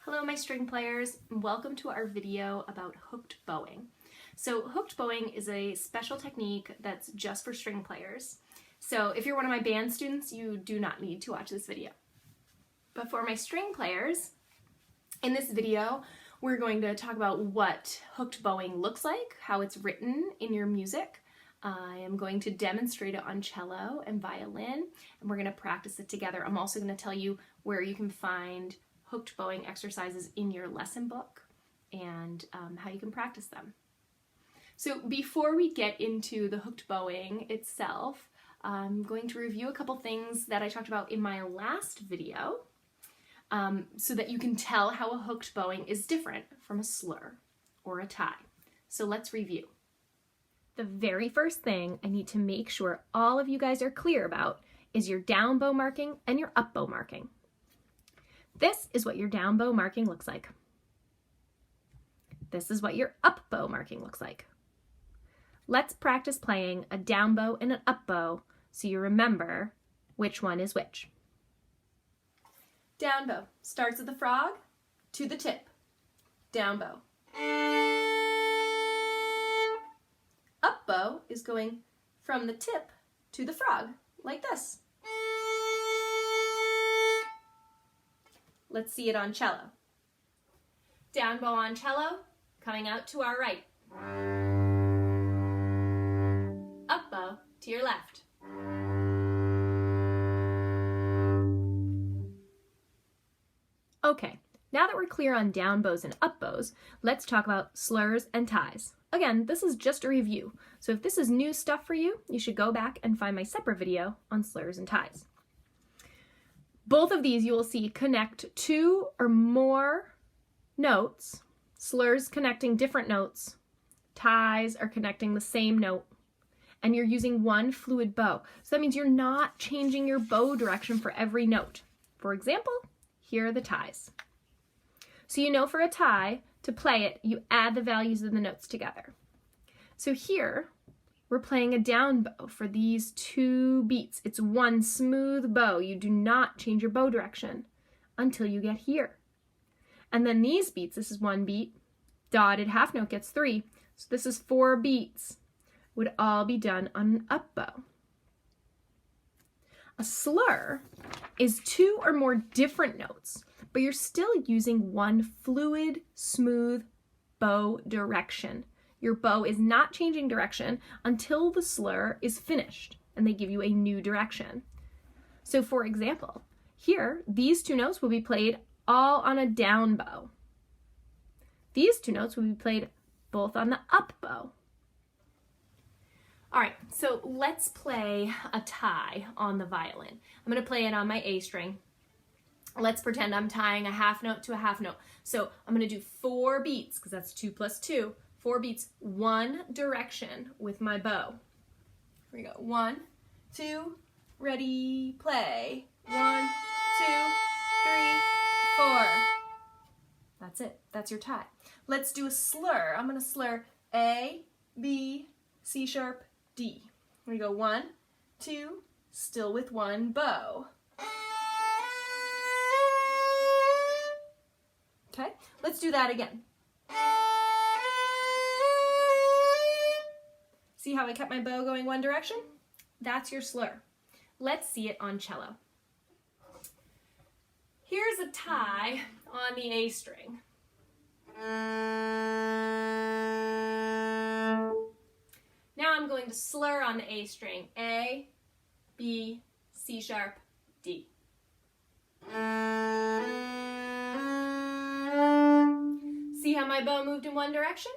Hello my string players, and welcome to our video about hooked bowing. So hooked bowing is a special technique that's just for string players. So if you're one of my band students, you do not need to watch this video. But for my string players, in this video, we're going to talk about what hooked bowing looks like, how it's written in your music. I am going to demonstrate it on cello and violin, and we're going to practice it together. I'm also going to tell you where you can find hooked bowing exercises in your lesson book and how you can practice them. So before we get into the hooked bowing itself, I'm going to review a couple things that I talked about in my last video so that you can tell how a hooked bowing is different from a slur or a tie. So let's review. The very first thing I need to make sure all of you guys are clear about is your down bow marking and your up bow marking. This is what your down bow marking looks like. This is what your up bow marking looks like. Let's practice playing a down bow and an up bow so you remember which one is which. Down bow starts at the frog to the tip. Down bow. Up bow is going from the tip to the frog, like this. Let's see it on cello. Down bow on cello, coming out to our right. Up bow to your left. Okay, now that we're clear on down bows and up bows, let's talk about slurs and ties. Again, this is just a review, so if this is new stuff for you, you should go back and find my separate video on slurs and ties. Both of these you will see connect two or more notes. Slurs connecting different notes. Ties are connecting the same note. And you're using one fluid bow. So that means you're not changing your bow direction for every note. For example, here are the ties. So you know for a tie, to play it, you add the values of the notes together. So here, we're playing a down bow for these two beats. It's one smooth bow. You do not change your bow direction until you get here. And then these beats, this is one beat, dotted half note gets 3. So this is 4 beats, would all be done on an up bow. A slur is 2 or more different notes, but you're still using one fluid, smooth bow direction. Your bow is not changing direction until the slur is finished and they give you a new direction. So for example, here, these two notes will be played all on a down bow. These two notes will be played both on the up bow. All right, so let's play a tie on the violin. I'm gonna play it on my A string. Let's pretend I'm tying a half note to a half note. So I'm gonna do 4 beats, because that's 2 plus 2. 4 beats, one direction with my bow. Here we go. 1, 2, ready, play. 1, 2, 3, 4. That's it. That's your tie. Let's do a slur. I'm going to slur A, B, C sharp, D. Here we go. 1, 2, still with one bow. Okay, let's do that again. See how I kept my bow going one direction? That's your slur. Let's see it on cello. Here's a tie on the A string. Now I'm going to slur on the A string. A, B, C sharp, D. See how my bow moved in one direction?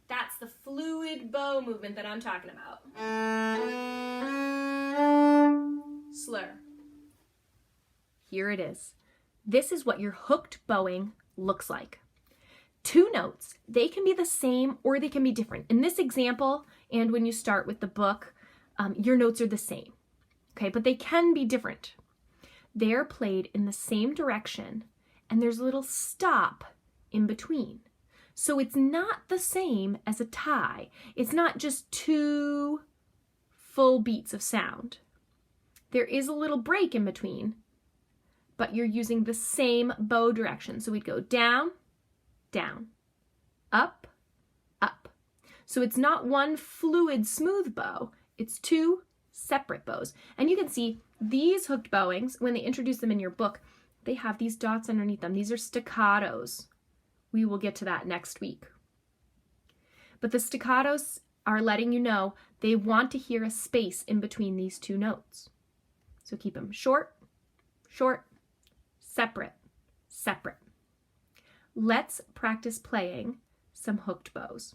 That's the fluid bow movement that I'm talking about. Slur. Here it is. This is what your hooked bowing looks like. 2 notes, they can be the same or they can be different. In this example, and when you start with the book, your notes are the same, okay? But they can be different. They're played in the same direction, and there's a little stop in between. So it's not the same as a tie. It's not just 2 full beats of sound. There is a little break in between, but you're using the same bow direction. So we'd go down, down, up, up. So it's not one fluid, smooth bow. It's two separate bows. And you can see these hooked bowings, when they introduce them in your book, they have these dots underneath them. These are staccatos. We will get to that next week. But the staccatos are letting you know they want to hear a space in between these two notes. So keep them short, short, separate, separate. Let's practice playing some hooked bows.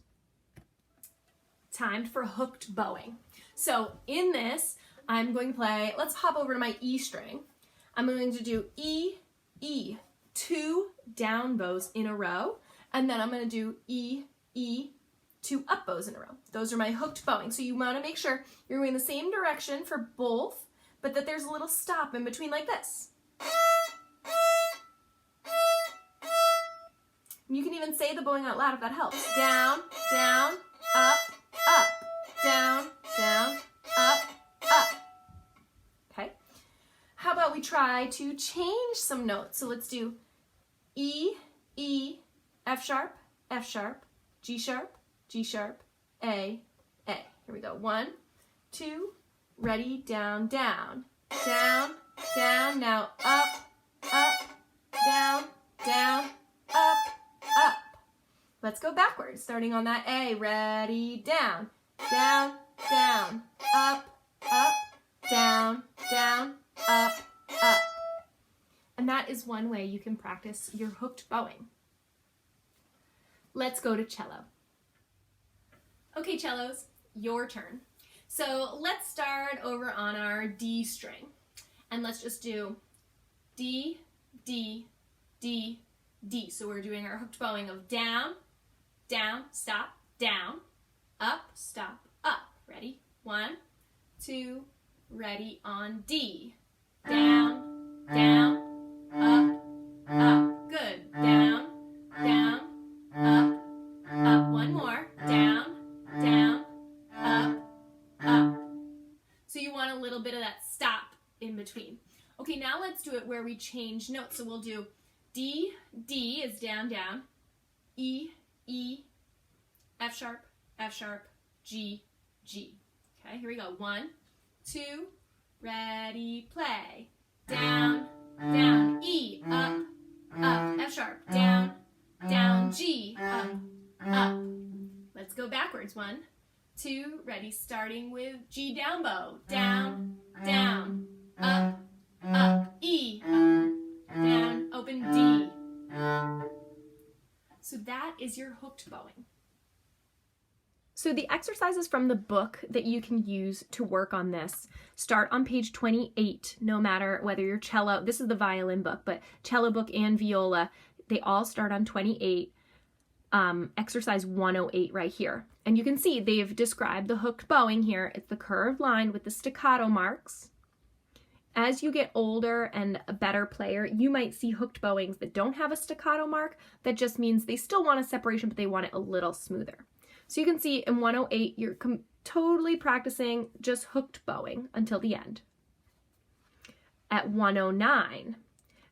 Time for hooked bowing. So in this, I'm going to play, let's hop over to my E string. I'm going to do E, E, 2 down bows in a row, and then I'm going to do E, E, 2 up bows in a row. Those are my hooked bowing. So you want to make sure you're going the same direction for both, but that there's a little stop in between like this. You can even say the bowing out loud if that helps. Down, down, up, up, down, down, up, up. Okay. How about we try to change some notes? So let's do E, E, F sharp, F sharp, G sharp, G sharp, A, A. Here we go. 1, 2, ready, down, down, down, down. Now up, up, down, down, up, up. Let's go backwards, starting on that A. Ready, down, down, down, up, up, down, down, up, up. And that is one way you can practice your hooked bowing. Let's go to cello. Okay, cellos, your turn. So let's start over on our D string. And let's just do D, D, D, D. So we're doing our hooked bowing of down, down, stop, down, up, stop, up. Ready? 1, 2, ready on D. Down, down, up, up. Good. Down, down, up, up. One more. Down, down, up, up. So you want a little bit of that stop in between. Okay, now let's do it where we change notes. So we'll do D, D is down, down, E, E, F sharp, G, G. Okay, here we go. 1, 2, ready, play. Down, down, E, up, up, F sharp, down, down, G, up, up. Let's go backwards. 1, 2, ready, starting with G down bow. Down, down, up, up, E, up, down, open D. So that is your hooked bowing. So the exercises from the book that you can use to work on this start on page 28, no matter whether you're cello, this is the violin book, but cello book and viola, they all start on 28, exercise 108 right here. And you can see they've described the hooked bowing here. It's the curved line with the staccato marks. As you get older and a better player, you might see hooked bowings that don't have a staccato mark. That just means they still want a separation, but they want it a little smoother. So you can see in 108, you're totally practicing just hooked bowing until the end. At 109,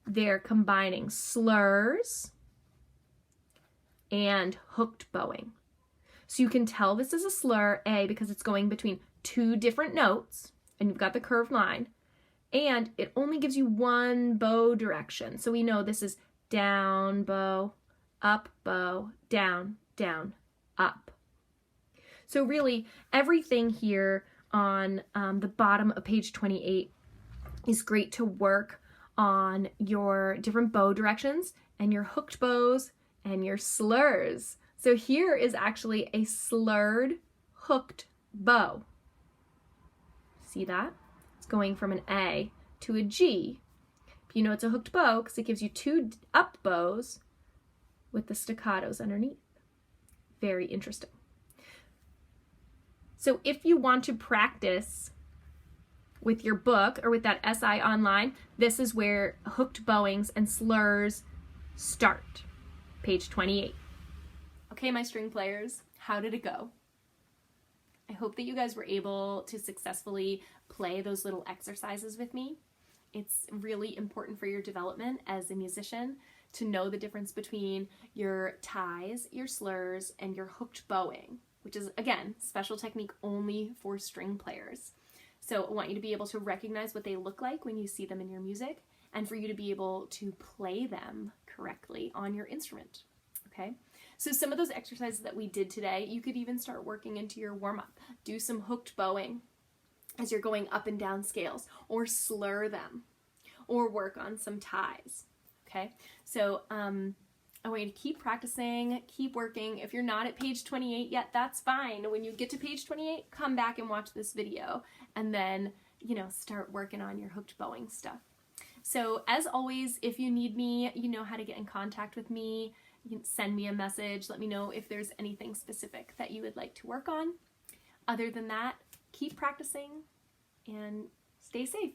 they're combining slurs and hooked bowing. So you can tell this is a slur, A, because it's going between 2 different notes, and you've got the curved line, and it only gives you one bow direction. So we know this is down bow, down, down, up. So really, everything here on the bottom of page 28 is great to work on your different bow directions and your hooked bows and your slurs. So here is actually a slurred hooked bow. See that? It's going from an A to a G. But you know it's a hooked bow because it gives you 2 up bows with the staccatos underneath. Very interesting. So if you want to practice with your book or with that SI online, this is where hooked bowings and slurs start. Page 28. Okay, my string players, how did it go? I hope that you guys were able to successfully play those little exercises with me. It's really important for your development as a musician to know the difference between your ties, your slurs, and your hooked bowing, which is, again, special technique only for string players. So I want you to be able to recognize what they look like when you see them in your music, and for you to be able to play them correctly on your instrument, okay? So some of those exercises that we did today, you could even start working into your warm-up. Do some hooked bowing as you're going up and down scales, or slur them, or work on some ties, okay? So I want you to keep practicing, keep working. If you're not at page 28 yet, that's fine. When you get to page 28, come back and watch this video, and then, you know, start working on your hooked bowing stuff. So as always, if you need me, you know how to get in contact with me. You can send me a message, let me know if there's anything specific that you would like to work on. Other than that, keep practicing and stay safe.